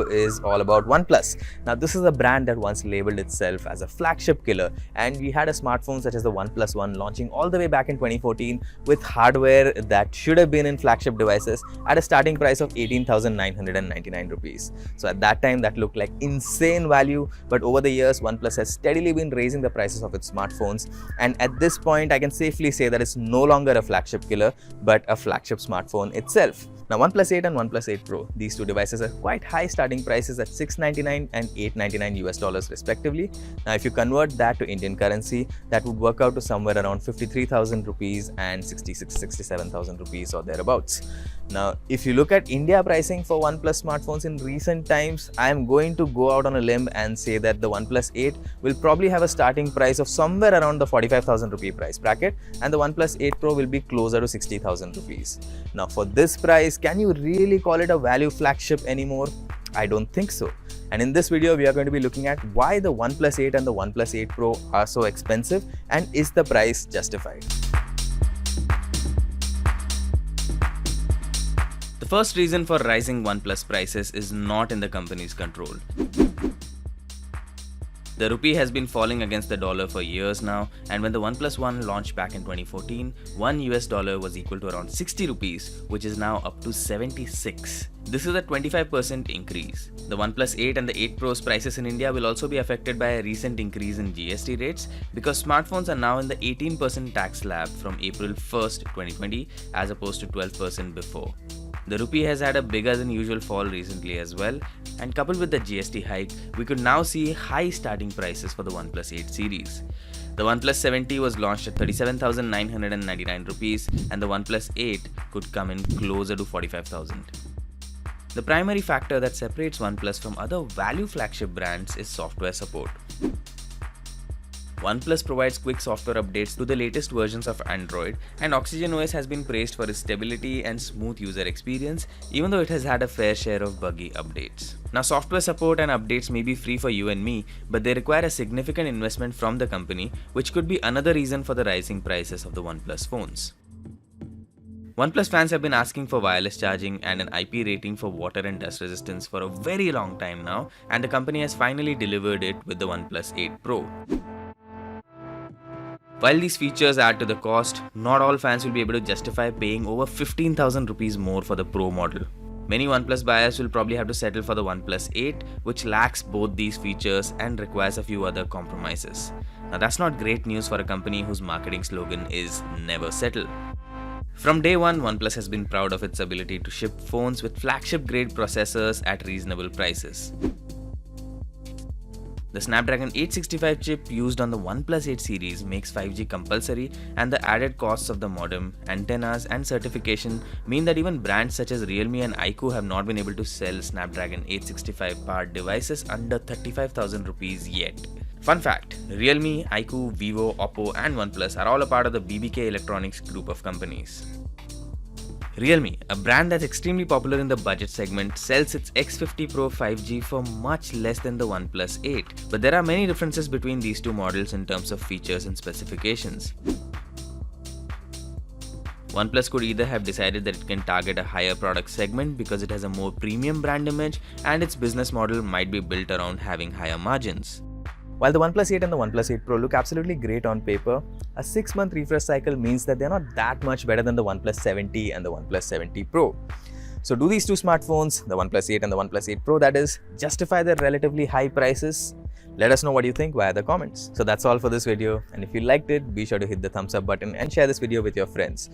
is all about OnePlus. Now, this is a brand that once labeled itself as a flagship killer, and we had a smartphone such as the OnePlus One launching all the way back in 2014 with hardware that should have been in flagship devices at a starting price of 18,999 rupees. So at that time, that looked like insane value, but over the years, OnePlus has steadily been raising the prices of its smartphones, and at this point, I can safely say that it's no longer a flagship killer, but a flagship smartphone itself. Now, OnePlus 8 and OnePlus 8 Pro, these two devices are quite high starting prices at $699 and $899 US respectively. Now, if you convert that to Indian currency, that would work out to somewhere around 53,000 rupees and 67,000 rupees or thereabouts. Now, if you look at India pricing for OnePlus smartphones in recent times, I am going to go out on a limb and say that the OnePlus 8 will probably have a starting price of somewhere around the 45,000 rupee price bracket, and the OnePlus 8 Pro will be closer to 60,000 rupees. Now, for this price, can you really call it a value flagship anymore? I don't think so. And in this video, we are going to be looking at why the OnePlus 8 and the OnePlus 8 Pro are so expensive, and is the price justified? The first reason for rising OnePlus prices is not in the company's control. The rupee has been falling against the dollar for years now, and when the OnePlus One launched back in 2014, $1 was equal to around 60 rupees, which is now up to 76. This is a 25% increase. The OnePlus 8 and the 8 Pro's prices in India will also be affected by a recent increase in GST rates, because smartphones are now in the 18% tax slab from April 1st, 2020 as opposed to 12% before. The rupee has had a bigger than usual fall recently as well, and coupled with the GST hike, we could now see high starting prices for the OnePlus 8 series. The OnePlus 7T was launched at 37,999 rupees, and the OnePlus 8 could come in closer to 45,000. The primary factor that separates OnePlus from other value flagship brands is software support. OnePlus provides quick software updates to the latest versions of Android, and Oxygen OS has been praised for its stability and smooth user experience, even though it has had a fair share of buggy updates. Now, software support and updates may be free for you and me, but they require a significant investment from the company, which could be another reason for the rising prices of the OnePlus phones. OnePlus fans have been asking for wireless charging and an IP rating for water and dust resistance for a very long time now, and the company has finally delivered it with the OnePlus 8 Pro. While these features add to the cost, not all fans will be able to justify paying over 15,000 rupees more for the Pro model. Many OnePlus buyers will probably have to settle for the OnePlus 8, which lacks both these features and requires a few other compromises. Now, that's not great news for a company whose marketing slogan is "Never Settle." From day one, OnePlus has been proud of its ability to ship phones with flagship-grade processors at reasonable prices. The Snapdragon 865 chip used on the OnePlus 8 series makes 5G compulsory, and the added costs of the modem, antennas, and certification mean that even brands such as Realme and iQOO have not been able to sell Snapdragon 865 powered devices under 35,000 rupees yet. Fun fact, Realme, iQOO, Vivo, Oppo, and OnePlus are all a part of the BBK Electronics group of companies. Realme, a brand that's extremely popular in the budget segment, sells its X50 Pro 5G for much less than the OnePlus 8, but there are many differences between these two models in terms of features and specifications. OnePlus could either have decided that it can target a higher product segment because it has a more premium brand image, and its business model might be built around having higher margins. While the OnePlus 8 and the OnePlus 8 Pro look absolutely great on paper, a 6-month refresh cycle means that they're not that much better than the OnePlus 7T and the OnePlus 7T Pro. So do these two smartphones, the OnePlus 8 and the OnePlus 8 Pro that is, justify their relatively high prices? Let us know what you think via the comments. So that's all for this video, and if you liked it, be sure to hit the thumbs up button and share this video with your friends.